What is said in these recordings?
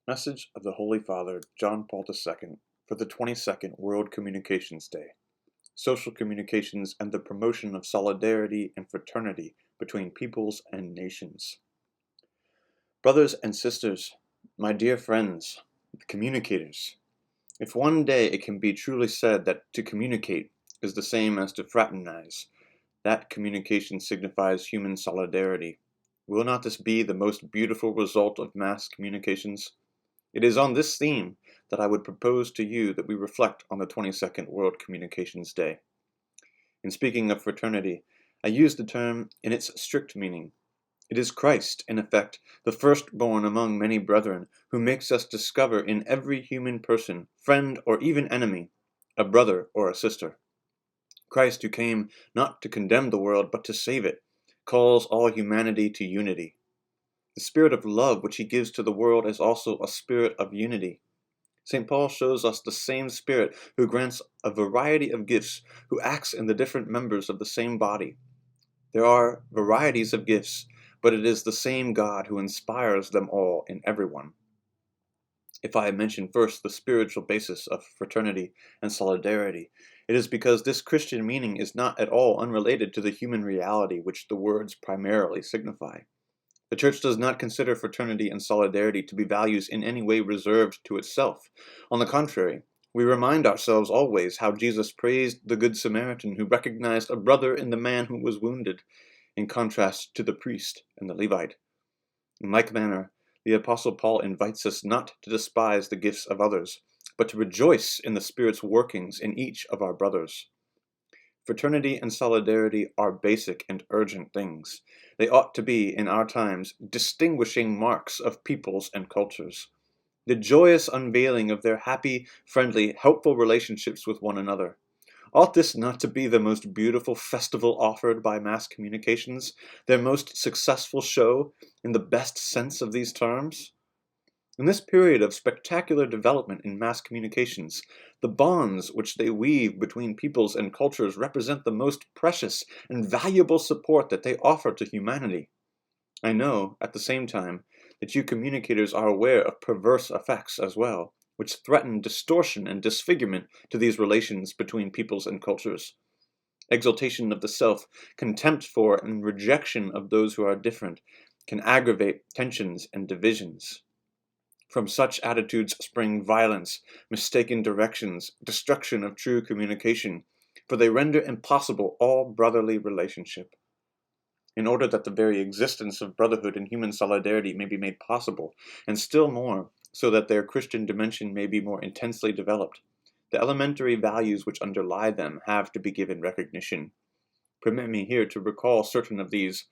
Message of the Holy Father John Paul II for the 22nd World Communications Day. Social communications and the promotion of solidarity and fraternity between peoples and nations. Brothers and sisters, my dear friends, communicators, if one day it can be truly said that to communicate is the same as to fraternize, that communication signifies human solidarity. Will not this be the most beautiful result of mass communications? It is on this theme that I would propose to you that we reflect on the 22nd World Communications Day. In speaking of fraternity, I use the term in its strict meaning. It is Christ, in effect, the firstborn among many brethren, who makes us discover in every human person, friend or even enemy, a brother or a sister. Christ, who came not to condemn the world, but to save it, calls all humanity to unity. The spirit of love which he gives to the world is also a spirit of unity. St. Paul shows us the same Spirit who grants a variety of gifts, who acts in the different members of the same body. There are varieties of gifts, but it is the same God who inspires them all in everyone. If I mention first the spiritual basis of fraternity and solidarity, it is because this Christian meaning is not at all unrelated to the human reality which the words primarily signify. The Church does not consider fraternity and solidarity to be values in any way reserved to itself. On the contrary, we remind ourselves always how Jesus praised the Good Samaritan who recognized a brother in the man who was wounded, in contrast to the priest and the Levite. In like manner, the Apostle Paul invites us not to despise the gifts of others, but to rejoice in the Spirit's workings in each of our brothers. Fraternity and solidarity are basic and urgent things. They ought to be, in our times, distinguishing marks of peoples and cultures. The joyous unveiling of their happy, friendly, helpful relationships with one another. Ought this not to be the most beautiful festival offered by mass communications, their most successful show, in the best sense of these terms? In this period of spectacular development in mass communications, the bonds which they weave between peoples and cultures represent the most precious and valuable support that they offer to humanity. I know, at the same time, that you communicators are aware of perverse effects as well, which threaten distortion and disfigurement to these relations between peoples and cultures. Exaltation of the self, contempt for and rejection of those who are different, can aggravate tensions and divisions. From such attitudes spring violence, mistaken directions, destruction of true communication, for they render impossible all brotherly relationship. In order that the very existence of brotherhood and human solidarity may be made possible, and still more, so that their Christian dimension may be more intensely developed, the elementary values which underlie them have to be given recognition. Permit me here to recall certain of these: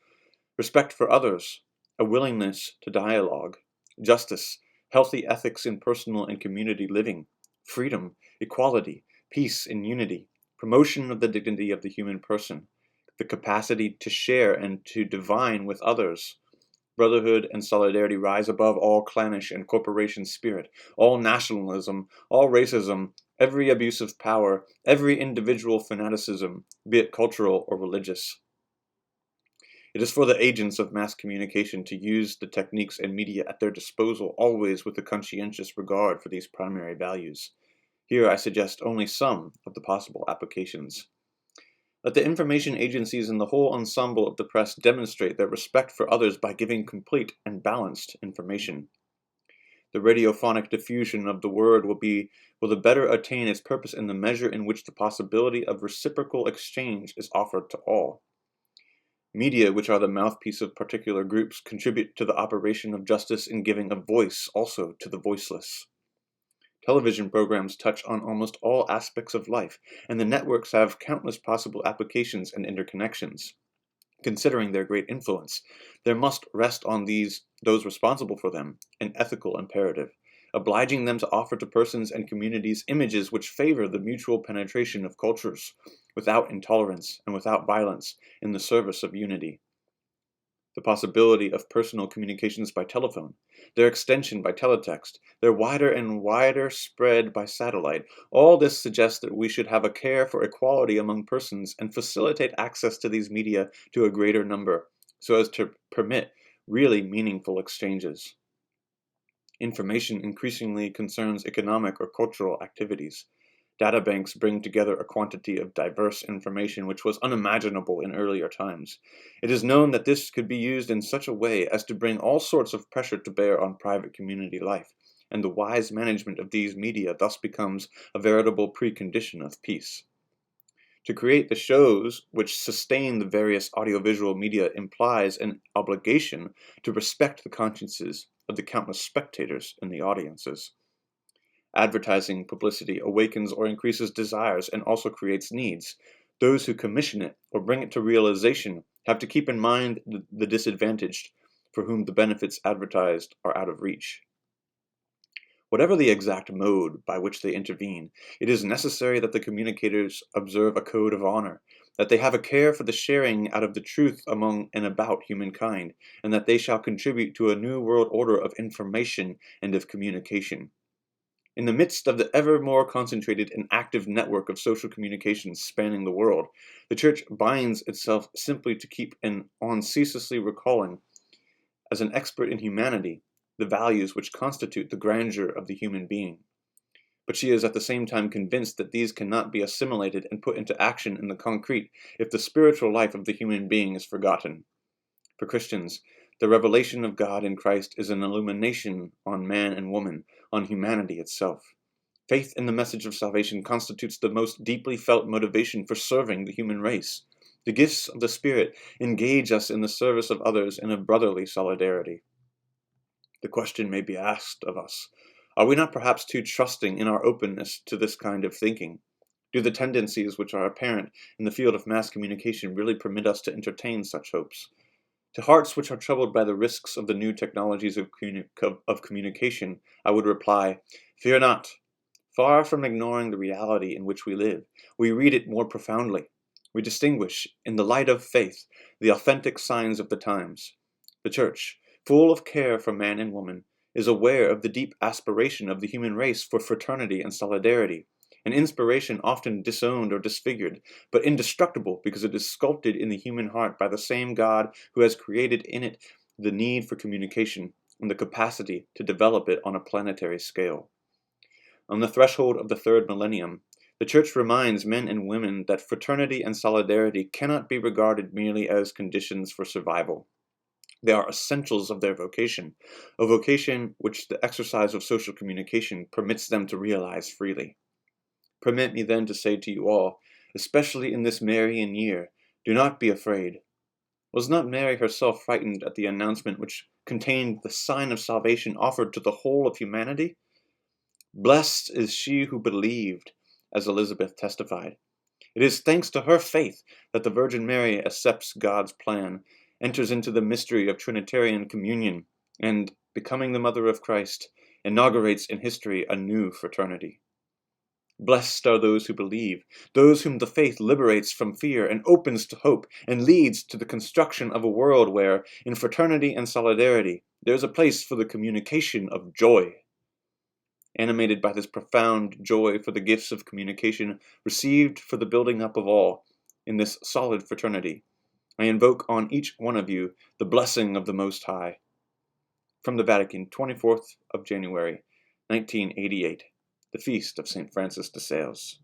respect for others, a willingness to dialogue, justice, healthy ethics in personal and community living, freedom, equality, peace and unity, promotion of the dignity of the human person, the capacity to share and to divine with others. Brotherhood and solidarity rise above all clannish and corporation spirit, all nationalism, all racism, every abuse of power, every individual fanaticism, be it cultural or religious. It is for the agents of mass communication to use the techniques and media at their disposal always with a conscientious regard for these primary values. Here I suggest only some of the possible applications. Let the information agencies and the whole ensemble of the press demonstrate their respect for others by giving complete and balanced information. The radiophonic diffusion of the word will the better attain its purpose in the measure in which the possibility of reciprocal exchange is offered to all. Media, which are the mouthpiece of particular groups, contribute to the operation of justice in giving a voice also to the voiceless. Television programs touch on almost all aspects of life, and the networks have countless possible applications and interconnections. Considering their great influence, there must rest on those responsible for them, an ethical imperative, obliging them to offer to persons and communities images which favor the mutual penetration of cultures, without intolerance and without violence, in the service of unity. The possibility of personal communications by telephone, their extension by teletext, their wider and wider spread by satellite, all this suggests that we should have a care for equality among persons and facilitate access to these media to a greater number, so as to permit really meaningful exchanges. Information increasingly concerns economic or cultural activities. Databanks bring together a quantity of diverse information which was unimaginable in earlier times. It is known that this could be used in such a way as to bring all sorts of pressure to bear on private community life, and the wise management of these media thus becomes a veritable precondition of peace. To create the shows which sustain the various audiovisual media implies an obligation to respect the consciences of the countless spectators in the audiences. Advertising publicity awakens or increases desires and also creates needs. Those who commission it or bring it to realization have to keep in mind the disadvantaged, for whom the benefits advertised are out of reach. Whatever the exact mode by which they intervene, it is necessary that the communicators observe a code of honor, that they have a care for the sharing out of the truth among and about humankind, and that they shall contribute to a new world order of information and of communication. In the midst of the ever more concentrated and active network of social communications spanning the world, the Church binds itself simply to keep on ceaselessly recalling, as an expert in humanity, the values which constitute the grandeur of the human being. But she is at the same time convinced that these cannot be assimilated and put into action in the concrete if the spiritual life of the human being is forgotten. For Christians, the revelation of God in Christ is an illumination on man and woman, on humanity itself. Faith in the message of salvation constitutes the most deeply felt motivation for serving the human race. The gifts of the Spirit engage us in the service of others in a brotherly solidarity. The question may be asked of us, are we not perhaps too trusting in our openness to this kind of thinking? Do the tendencies which are apparent in the field of mass communication really permit us to entertain such hopes? To hearts which are troubled by the risks of the new technologies of communication, I would reply, fear not. Far from ignoring the reality in which we live, we read it more profoundly. We distinguish, in the light of faith, the authentic signs of the times. The Church, full of care for man and woman, is aware of the deep aspiration of the human race for fraternity and solidarity, an inspiration often disowned or disfigured, but indestructible because it is sculpted in the human heart by the same God who has created in it the need for communication and the capacity to develop it on a planetary scale. On the threshold of the third millennium, the Church reminds men and women that fraternity and solidarity cannot be regarded merely as conditions for survival. They are essentials of their vocation, a vocation which the exercise of social communication permits them to realize freely. Permit me then to say to you all, especially in this Marian year, do not be afraid. Was not Mary herself frightened at the announcement which contained the sign of salvation offered to the whole of humanity? Blessed is she who believed, as Elizabeth testified. It is thanks to her faith that the Virgin Mary accepts God's plan, enters into the mystery of Trinitarian communion, and, becoming the Mother of Christ, inaugurates in history a new fraternity. Blessed are those who believe, those whom the faith liberates from fear and opens to hope, and leads to the construction of a world where, in fraternity and solidarity, there is a place for the communication of joy. Animated by this profound joy for the gifts of communication received for the building up of all in this solid fraternity, I invoke on each one of you the blessing of the Most High. From the Vatican, 24th of January, 1988, the Feast of St. Francis de Sales.